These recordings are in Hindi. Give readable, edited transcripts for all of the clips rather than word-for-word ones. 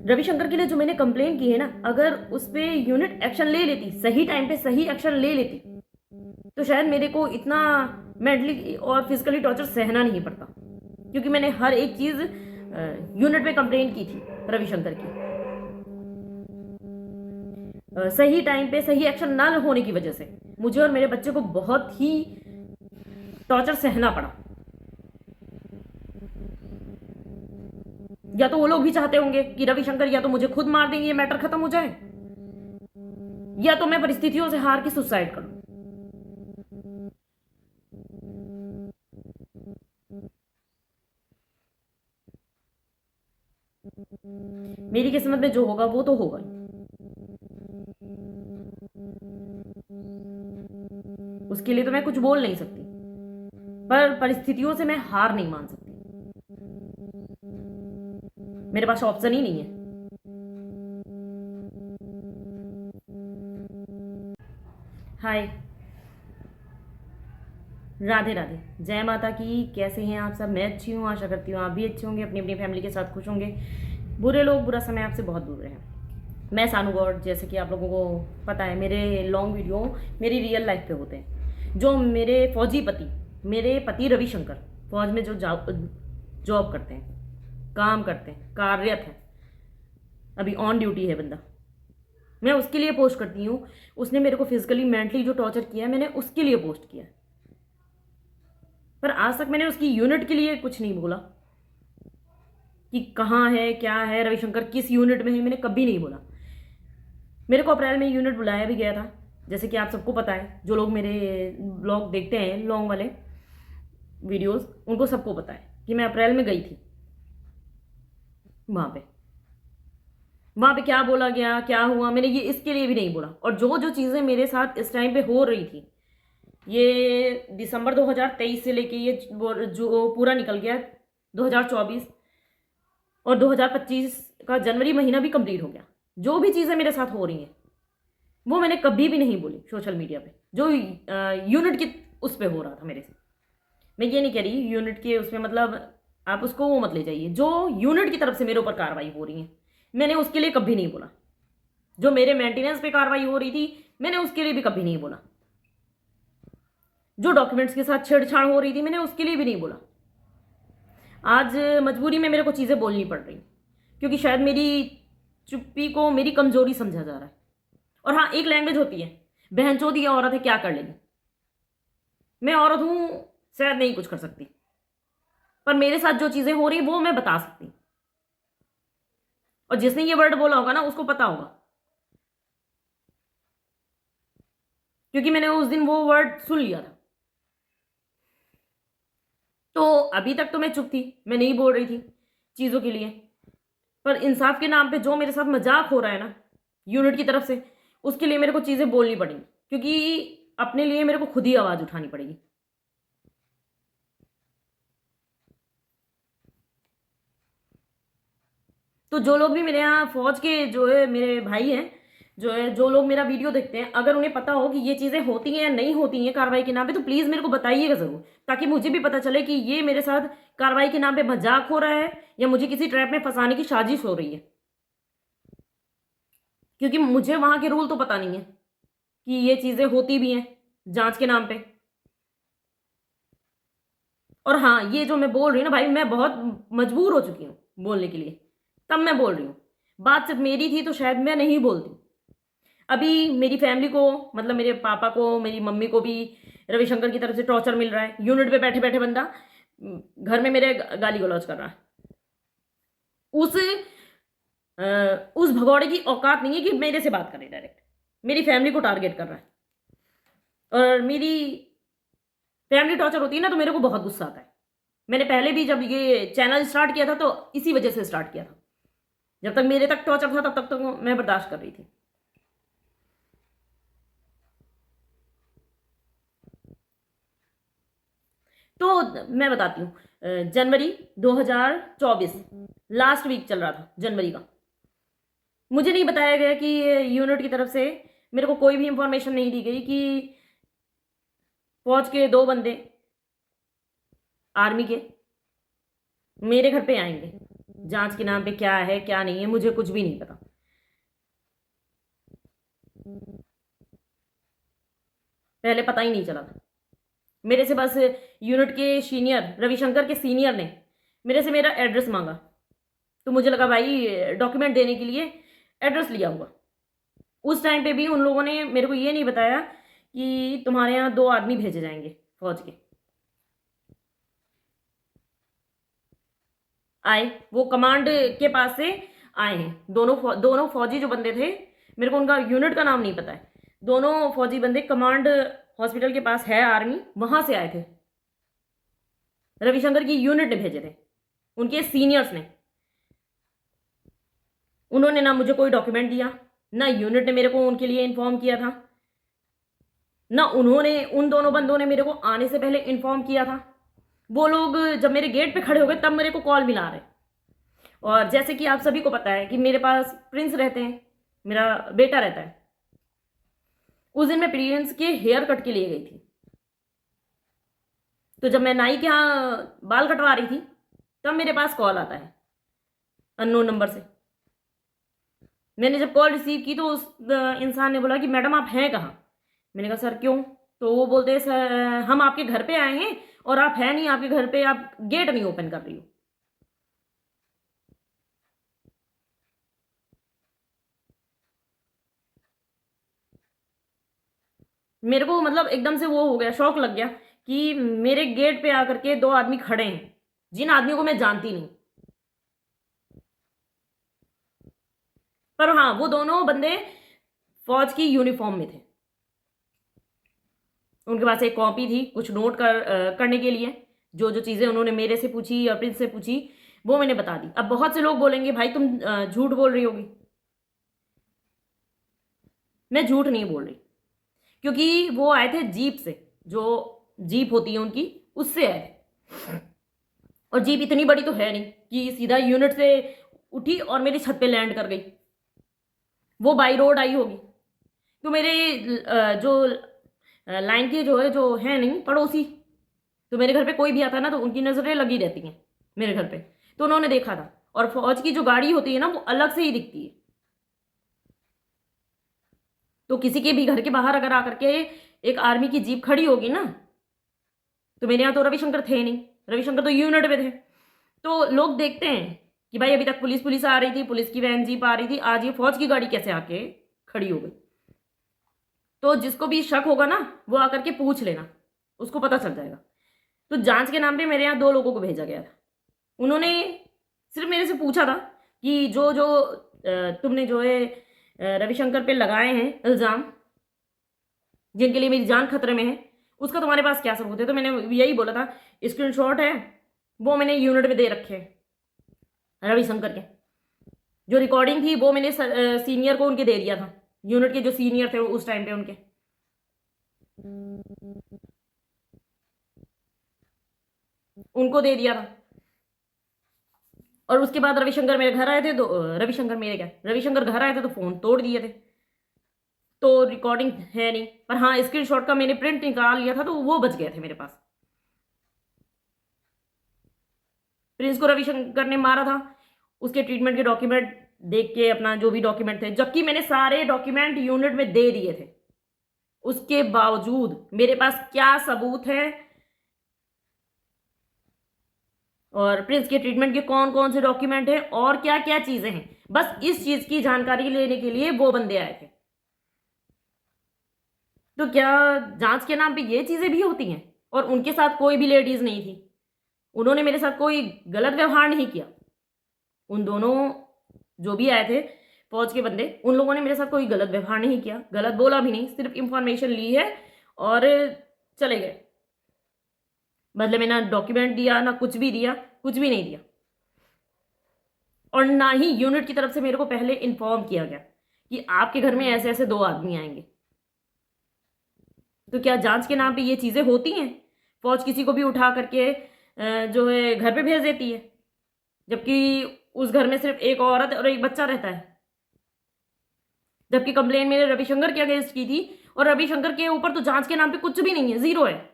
रविशंकर के लिए जो मैंने कंप्लेन की है ना, अगर उस पर यूनिट एक्शन ले लेती, सही टाइम पे सही एक्शन ले लेती, तो शायद मेरे को इतना मेंटली और फिजिकली टॉर्चर सहना नहीं पड़ता। क्योंकि मैंने हर एक चीज यूनिट पे कंप्लेन की थी रविशंकर की। सही टाइम पे सही एक्शन ना होने की वजह से मुझे और मेरे बच्चे को बहुत ही टॉर्चर सहना पड़ा। या तो वो लोग भी चाहते होंगे कि रविशंकर या तो मुझे खुद मार देंगे, ये मैटर खत्म हो जाए, या तो मैं परिस्थितियों से हार के सुसाइड करूं। मेरी किस्मत में जो होगा वो तो होगा ही। उसके लिए तो मैं कुछ बोल नहीं सकती, पर परिस्थितियों से मैं हार नहीं मान सकती। मेरे पास ऑप्शन ही नहीं है। हाय, राधे राधे, जय माता की। कैसे हैं आप सब? मैं अच्छी हूँ, आशा करती हूँ आप भी अच्छे होंगे, अपनी अपनी फैमिली के साथ खुश होंगे। बुरे लोग बुरा समय आपसे बहुत दूर रहे। मैं सानू गौड़, जैसे कि आप लोगों को पता है, मेरे लॉन्ग वीडियो मेरी रियल लाइफ पे होते हैं। जो मेरे फौजी पति, मेरे पति रविशंकर फौज में जो जॉब करते हैं, काम करते हैं, कार्यरत है, अभी ऑन ड्यूटी है बंदा, मैं उसके लिए पोस्ट करती हूँ। उसने मेरे को फिजिकली मेंटली जो टॉर्चर किया है, मैंने उसके लिए पोस्ट किया। पर आज तक मैंने उसकी यूनिट के लिए कुछ नहीं बोला कि कहाँ है, क्या है, रविशंकर किस यूनिट में है, मैंने कभी नहीं बोला। मेरे को अप्रैल में यूनिट बुलाया भी गया था, जैसे कि आप सबको पता है। जो लोग मेरे ब्लॉग देखते हैं, लॉन्ग वाले वीडियोस, उनको सबको पता है कि मैं अप्रैल में गई थी वहां पे क्या बोला गया, क्या हुआ, मैंने ये इसके लिए भी नहीं बोला। और जो जो चीज़ें मेरे साथ इस टाइम पे हो रही थी, ये दिसंबर 2023 से लेके ये जो पूरा निकल गया 2024, और 2025 का जनवरी महीना भी कंप्लीट हो गया। जो भी चीज़ें मेरे साथ हो रही हैं वो मैंने कभी भी नहीं बोली सोशल मीडिया पे। जो यूनिट की उस पर हो रहा था मेरे से, मैं ये नहीं कह रही यूनिट के उसमें, मतलब आप उसको वो मत ले जाइए। जो यूनिट की तरफ से मेरे ऊपर कार्रवाई हो रही है, मैंने उसके लिए कभी नहीं बोला। जो मेरे मेंटेनेंस पे कार्रवाई हो रही थी, मैंने उसके लिए भी कभी नहीं बोला। जो डॉक्यूमेंट्स के साथ छेड़छाड़ हो रही थी, मैंने उसके लिए भी नहीं बोला। आज मजबूरी में मेरे को चीज़ें बोलनी पड़ रही, क्योंकि शायद मेरी चुप्पी को मेरी कमजोरी समझा जा रहा है। और हाँ, एक लैंग्वेज होती है, बहनचोद ये औरत है, क्या कर लेगी। मैं औरत हूं, शायद नहीं कुछ कर सकती, पर मेरे साथ जो चीजें हो रही वो मैं बता सकती। और जिसने ये वर्ड बोला होगा ना, उसको पता होगा, क्योंकि मैंने उस दिन वो वर्ड सुन लिया था। तो अभी तक तो मैं चुप थी, मैं नहीं बोल रही थी चीजों के लिए। पर इंसाफ के नाम पे जो मेरे साथ मजाक हो रहा है ना यूनिट की तरफ से, उसके लिए मेरे को चीजें बोलनी पड़ेंगी, क्योंकि अपने लिए मेरे को खुद ही आवाज उठानी पड़ेगी। तो जो लोग भी मेरे यहाँ फौज के जो है मेरे भाई हैं, जो है, जो लोग मेरा वीडियो देखते हैं, अगर उन्हें पता हो कि ये चीज़ें होती हैं या नहीं होती हैं कार्रवाई के नाम पे, तो प्लीज़ मेरे को बताइएगा ज़रूर, ताकि मुझे भी पता चले कि ये मेरे साथ कार्रवाई के नाम पे मजाक हो रहा है या मुझे किसी ट्रैप में फंसाने की साजिश हो रही है। क्योंकि मुझे वहां के रूल तो पता नहीं है कि ये चीज़ें होती भी हैं जांच के नाम पे। और हाँ, ये जो मैं बोल रही हूँ ना भाई, मैं बहुत मजबूर हो चुकी हूँ बोलने के लिए, तब मैं बोल रही हूँ। बात सिर्फ मेरी थी तो शायद मैं नहीं बोलती। अभी मेरी फैमिली को, मतलब मेरे पापा को, मेरी मम्मी को भी रविशंकर की तरफ से टॉर्चर मिल रहा है। यूनिट पे बैठे बैठे बंदा घर में मेरे गाली गलौज कर रहा है। उस उस भगौड़े की औकात नहीं है कि मेरे से बात करे डायरेक्ट, मेरी फैमिली को टारगेट कर रहा है। और मेरी फैमिली टॉर्चर होती है ना, तो मेरे को बहुत गुस्सा आता है। मैंने पहले भी जब ये चैनल स्टार्ट किया था तो इसी वजह से स्टार्ट किया था। जब तक मेरे तक टॉर्चर था तब तक तो मैं बर्दाश्त कर रही थी। तो मैं बताती हूँ, जनवरी 2024 लास्ट वीक चल रहा था जनवरी का। मुझे नहीं बताया गया कि यूनिट की तरफ से मेरे को कोई भी इंफॉर्मेशन नहीं दी गई कि फौज के 2 बंदे आर्मी के मेरे घर पे आएंगे। जांच के नाम पे क्या है क्या नहीं है मुझे कुछ भी नहीं पता। पहले पता ही नहीं चला था मेरे से। बस यूनिट के सीनियर, रविशंकर के सीनियर ने मेरे से मेरा एड्रेस मांगा, तो मुझे लगा भाई डॉक्यूमेंट देने के लिए एड्रेस लिया हुआ। उस टाइम पे भी उन लोगों ने मेरे को ये नहीं बताया कि तुम्हारे यहाँ 2 आदमी भेजे जाएंगे फौज के। आए, वो कमांड के पास से आए हैं दोनों फौजी जो बंदे थे, मेरे को उनका यूनिट का नाम नहीं पता है। दोनों फौजी बंदे कमांड हॉस्पिटल के पास है आर्मी, वहां से आए थे। रविशंकर की यूनिट ने भेजे थे, उनके सीनियर्स ने। उन्होंने ना मुझे कोई डॉक्यूमेंट दिया, ना यूनिट ने मेरे को उनके लिए इन्फॉर्म किया था, ना उन्होंने, उन दोनों बंदों ने मेरे को आने से पहले इन्फॉर्म किया था। वो लोग जब मेरे गेट पे खड़े हो गए तब मेरे को कॉल मिला रहे। और जैसे कि आप सभी को पता है कि मेरे पास प्रिंस रहते हैं, मेरा बेटा रहता है। उस दिन मैं प्रिंस के हेयर कट के लिए गई थी, तो जब मैं नाई के यहाँ बाल कटवा रही थी तब मेरे पास कॉल आता है अननोन नंबर से। मैंने जब कॉल रिसीव की तो उस इंसान ने बोला कि मैडम आप हैं कहाँ। मैंने कहा सर क्यों? तो वो बोलते हैं सर हम आपके घर पे आए हैं और आप हैं नहीं आपके घर पे, आप गेट नहीं ओपन कर रही हो। मेरे को मतलब एकदम से वो हो गया, शौक लग गया कि मेरे गेट पे आकर के 2 आदमी खड़े हैं जिन आदमियों को मैं जानती नहीं। पर हाँ, वो दोनों बंदे फौज की यूनिफॉर्म में थे। उनके पास एक कॉपी थी कुछ नोट करने के लिए। जो जो चीज़ें उन्होंने मेरे से पूछी या प्रिंस से पूछी वो मैंने बता दी। अब बहुत से लोग बोलेंगे भाई तुम झूठ बोल रही होगी। मैं झूठ नहीं बोल रही, क्योंकि वो आए थे जीप से, जो जीप होती है उनकी, उससे आए थे। और जीप इतनी बड़ी तो है नहीं कि सीधा यूनिट से उठी और मेरी छत पे लैंड कर गई। वो बाई रोड आई होगी। तो मेरे जो लाइन के जो है नहीं पड़ोसी, तो मेरे घर पे कोई भी आता है ना तो उनकी नज़रें लगी रहती हैं मेरे घर पे। तो उन्होंने देखा था। और फौज की जो गाड़ी होती है ना वो अलग से ही दिखती है। तो किसी के भी घर के बाहर अगर आकर के एक आर्मी की जीप खड़ी होगी ना, तो मेरे यहाँ तो रविशंकर थे नहीं, रविशंकर तो यूनिट में थे। तो लोग देखते हैं कि भाई अभी तक पुलिस आ रही थी, पुलिस की वैन जीप आ रही थी, आज ये फौज की गाड़ी कैसे आके खड़ी हो गई। तो जिसको भी शक होगा ना वो आकर के पूछ लेना, उसको पता चल जाएगा। तो जांच के नाम पे मेरे यहाँ 2 लोगों को भेजा गया था। उन्होंने सिर्फ मेरे से पूछा था कि जो जो तुमने जो है रविशंकर पे लगाए हैं इल्ज़ाम, जिनके लिए मेरी जान खतरे में है, उसका तुम्हारे पास क्या सबूत है? तो मैंने यही बोला था, स्क्रीनशॉट है वो मैंने यूनिट में दे रखे हैं रविशंकर के। जो रिकॉर्डिंग थी वो मैंने सीनियर को उनके दे दिया था, यूनिट के जो सीनियर थे उस टाइम पे उनके, उनको दे दिया था। और उसके बाद रविशंकर मेरे घर आए थे तो रविशंकर घर आए थे तो फ़ोन तोड़ दिए थे। तो रिकॉर्डिंग है नहीं, पर हाँ स्क्रीनशॉट का मैंने प्रिंट निकाल लिया था तो वो बच गए थे मेरे पास। प्रिंस को रविशंकर ने मारा था, उसके ट्रीटमेंट के डॉक्यूमेंट देख के, अपना जो भी डॉक्यूमेंट थे, जबकि मैंने सारे डॉक्यूमेंट यूनिट में दे दिए थे, उसके बावजूद मेरे पास क्या सबूत है और प्रिंस के ट्रीटमेंट के कौन कौन से डॉक्यूमेंट हैं और क्या क्या चीजें हैं, बस इस चीज की जानकारी लेने के लिए वो बंदे आए थे। तो क्या जांच के नाम पे ये चीजें भी होती हैं? और उनके साथ कोई भी लेडीज नहीं थी, उन्होंने मेरे साथ कोई गलत व्यवहार नहीं किया। उन दोनों जो भी आए थे फौज के बंदे, उन लोगों ने मेरे साथ कोई गलत व्यवहार नहीं किया, गलत बोला भी नहीं, सिर्फ इंफॉर्मेशन ली है और चले गए। बदले में ना डॉक्यूमेंट दिया, ना कुछ भी दिया, कुछ भी नहीं दिया। और ना ही यूनिट की तरफ से मेरे को पहले इन्फॉर्म किया गया कि आपके घर में ऐसे ऐसे 2 आदमी आएंगे। तो क्या जांच के नाम पे ये चीज़ें होती हैं? फौज किसी को भी उठा करके जो है घर पे भेज देती है, जबकि उस घर में सिर्फ एक औरत और एक बच्चा रहता है। जबकि कंप्लेन मैंने रविशंकर के अगेंस्ट की थी और रविशंकर के ऊपर तो जांच के नाम पे कुछ भी नहीं है, 0 है।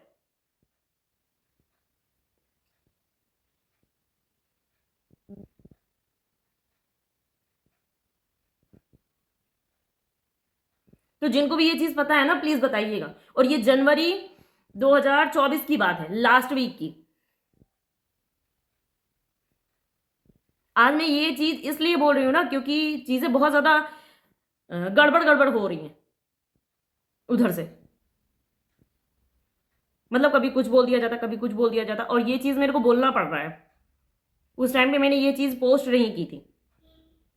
तो जिनको भी ये चीज़ पता है ना, प्लीज़ बताइएगा। और ये जनवरी 2024 की बात है, लास्ट वीक की। आज मैं ये चीज़ इसलिए बोल रही हूँ ना, क्योंकि चीज़ें बहुत ज़्यादा गड़बड़ गड़बड़ हो रही हैं उधर से। मतलब कभी कुछ बोल दिया जाता, कभी कुछ बोल दिया जाता, और ये चीज़ मेरे को बोलना पड़ रहा है। उस टाइम पे मैंने ये चीज़ पोस्ट नहीं की थी।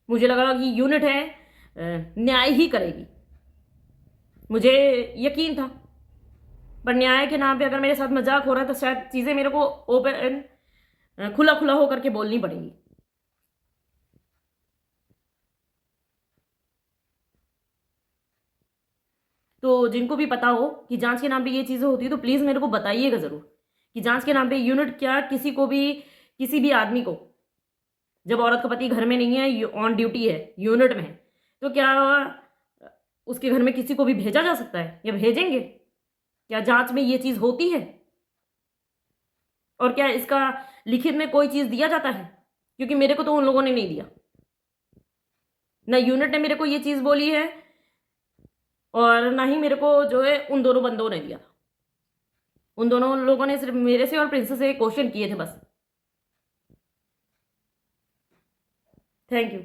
मुझे लगा कि यूनिट है, न्याय ही करेगी, मुझे यकीन था। पर न्याय के नाम पे अगर मेरे साथ मजाक हो रहा है तो शायद चीज़ें मेरे को ओपन, खुला खुला होकर के बोलनी पड़ेगी। तो जिनको भी पता हो कि जांच के नाम पे ये चीज़ें होती है तो प्लीज़ मेरे को बताइएगा ज़रूर कि जांच के नाम पे यूनिट क्या, किसी को भी, किसी भी आदमी को, जब औरत का पति घर में नहीं है, ऑन ड्यूटी है, यूनिट में है, तो क्या उसके घर में किसी को भी भेजा जा सकता है या भेजेंगे? क्या जांच में ये चीज़ होती है? और क्या इसका लिखित में कोई चीज़ दिया जाता है? क्योंकि मेरे को तो उन लोगों ने नहीं दिया, ना यूनिट ने मेरे को ये चीज़ बोली है, और ना ही मेरे को जो है उन दोनों बंदों ने दिया था। उन दोनों लोगों ने सिर्फ मेरे से और प्रिंसेस से क्वेश्चन किए थे बस। Thank you.